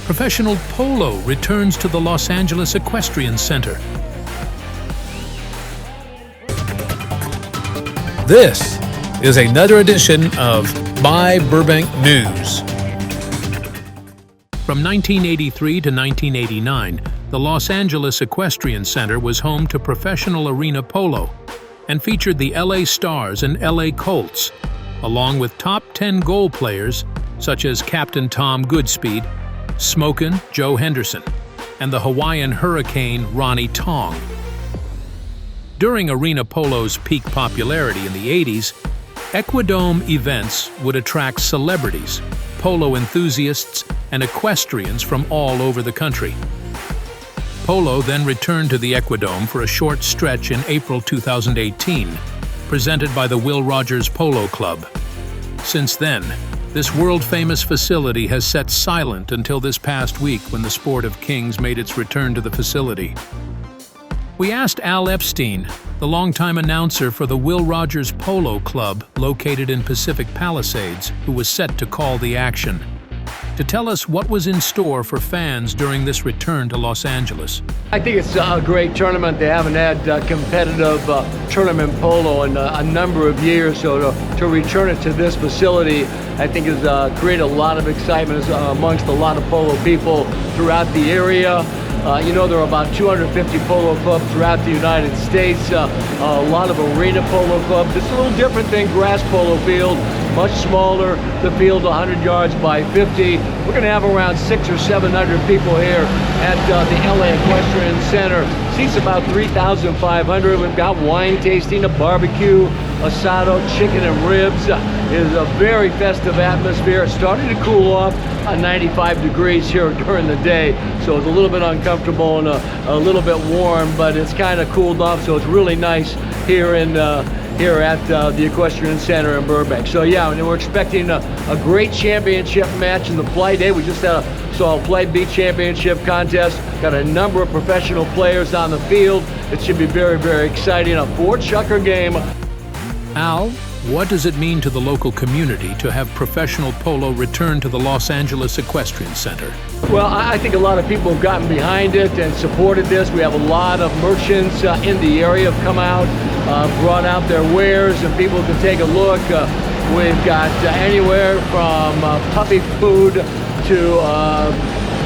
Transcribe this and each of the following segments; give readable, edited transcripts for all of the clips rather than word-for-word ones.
Professional polo returns to the Los Angeles Equestrian Center. This is another edition of My Burbank News. From 1983 to 1989, the Los Angeles Equestrian Center was home to professional arena polo and featured the LA Stars and LA Colts, along with top 10 goal players such as Captain Tom Goodspeed, Smokin' Joe Henderson, and the Hawaiian Hurricane Ronnie Tong. During arena polo's peak popularity in the 80s, Equidome events would attract celebrities, polo enthusiasts, and equestrians from all over the country. Polo then returned to the Equidome for a short stretch in April 2018, presented by the Will Rogers Polo Club. Since then, this world-famous facility has sat silent until this past week when the Sport of Kings made its return to the facility. We asked Al Epstein, the longtime announcer for the Will Rogers Polo Club located in Pacific Palisades, who was set to call the action, to tell us what was in store for fans during this return to Los Angeles. I think it's a great tournament. They haven't had competitive tournament polo in a number of years, so to return it to this facility, I think has created a lot of excitement amongst a lot of polo people throughout the area. There are about 250 polo clubs throughout the United States, a lot of arena polo clubs. It's a little different than grass polo field, much smaller. The field 100 yards by 50. We're going to have around 600 or 700 people here at the LA Equestrian Center. Seats about 3,500. We've got wine tasting, a barbecue, asado, chicken and ribs. It is a very festive atmosphere. It's starting to cool off. 95 degrees here during the day, so it's a little bit uncomfortable and a little bit warm, but it's kind of cooled off, so it's really nice here at the Equestrian Center in Burbank. So yeah, we're expecting a great championship match in the Fly Day. We just saw a Fly B championship contest. Got a number of professional players on the field. It should be very, very exciting. A 4-chucker game. Al, what does it mean to the local community to have professional polo return to the Los Angeles Equestrian Center? Well, I think a lot of people have gotten behind it and supported this. We have a lot of merchants in the area have come out, brought out their wares, and people can take a look. We've got anywhere from puppy food to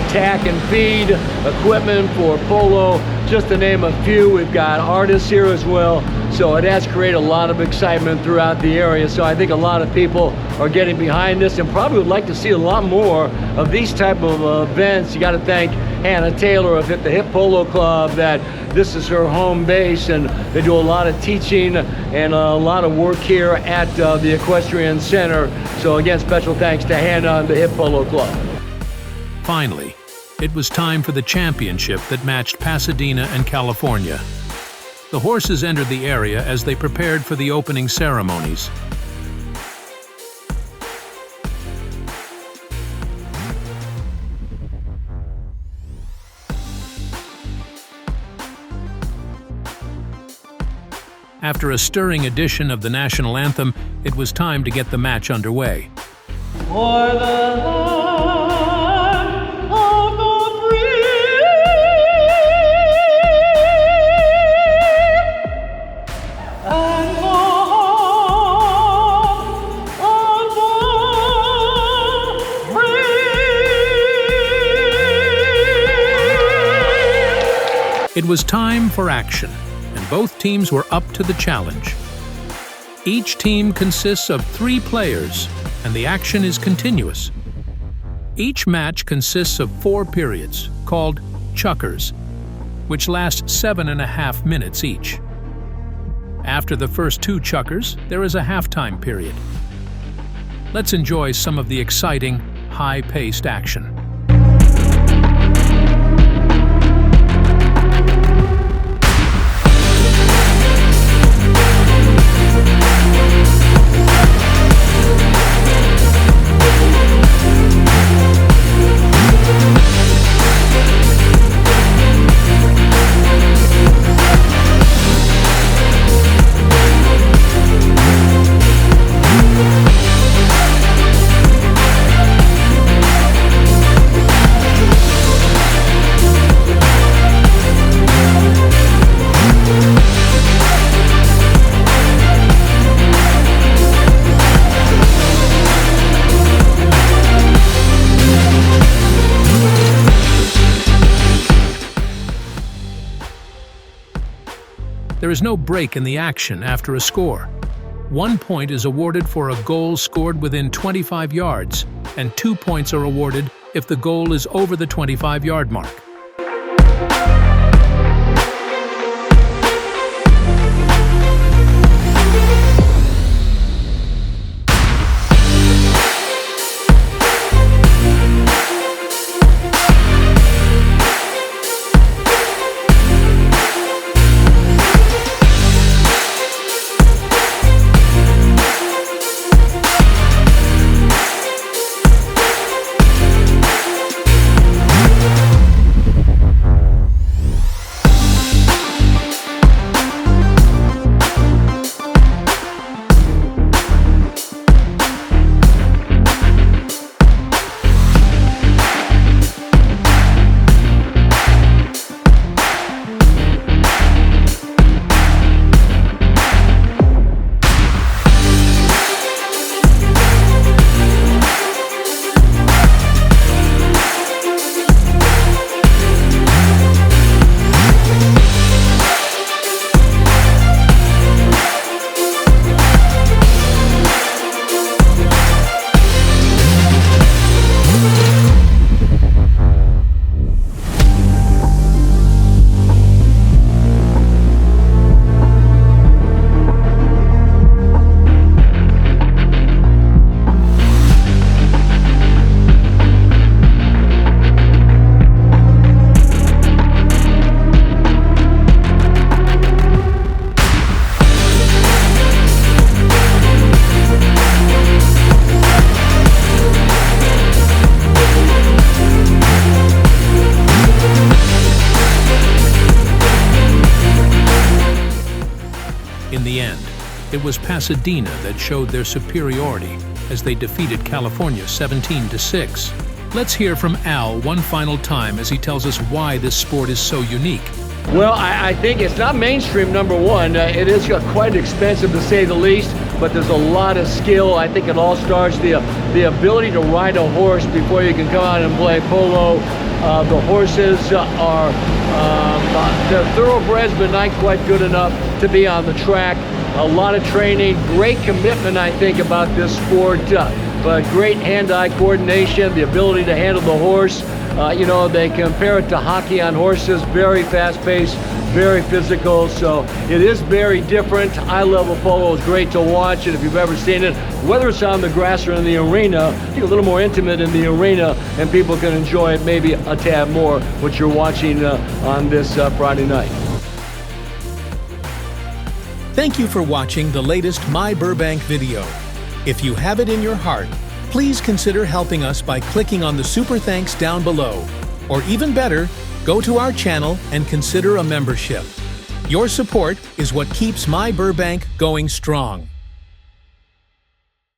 tack and feed, equipment for polo, just to name a few. We've got artists here as well. So it has created a lot of excitement throughout the area. So I think a lot of people are getting behind this and probably would like to see a lot more of these type of events. You got to thank Hannah Taylor of the Hip Polo Club, that this is her home base, and they do a lot of teaching and a lot of work here at the Equestrian Center. So again, special thanks to Hannah and the Hip Polo Club. Finally, it was time for the championship that matched Pasadena and California. The horses entered the area as they prepared for the opening ceremonies. After a stirring edition of the national anthem, it was time to get the match underway. For the land of the free and home of the brave. It was time for action, and both teams were up to the challenge. Each team consists of 3 players, and the action is continuous. Each match consists of 4 periods, called chukkers, which last 7.5 minutes each. After the first 2 chukkers, there is a halftime period. Let's enjoy some of the exciting, high-paced action. There is no break in the action after a score. 1 point is awarded for a goal scored within 25 yards, and 2 points are awarded if the goal is over the 25-yard mark. In the end, it was Pasadena that showed their superiority as they defeated California 17-6. Let's hear from Al one final time as he tells us why this sport is so unique. Well, I think it's not mainstream, number one. It is quite expensive to say the least, but there's a lot of skill. I think it all starts the ability to ride a horse before you can come out and play polo. The horses are they're thoroughbreds, but not quite good enough to be on the track. A lot of training, great commitment, I think, about this sport. But great hand-eye coordination, the ability to handle the horse. You know, they compare it to hockey on horses, very fast-paced, very physical, so it is very different. High-level polo is great to watch, and if you've ever seen it, whether it's on the grass or in the arena, I think a little more intimate in the arena, and people can enjoy it maybe a tad more, what you're watching on this Friday night. Thank you for watching the latest My Burbank video. If you have it in your heart, please consider helping us by clicking on the super thanks down below. Or even better, go to our channel and consider a membership. Your support is what keeps My Burbank going strong.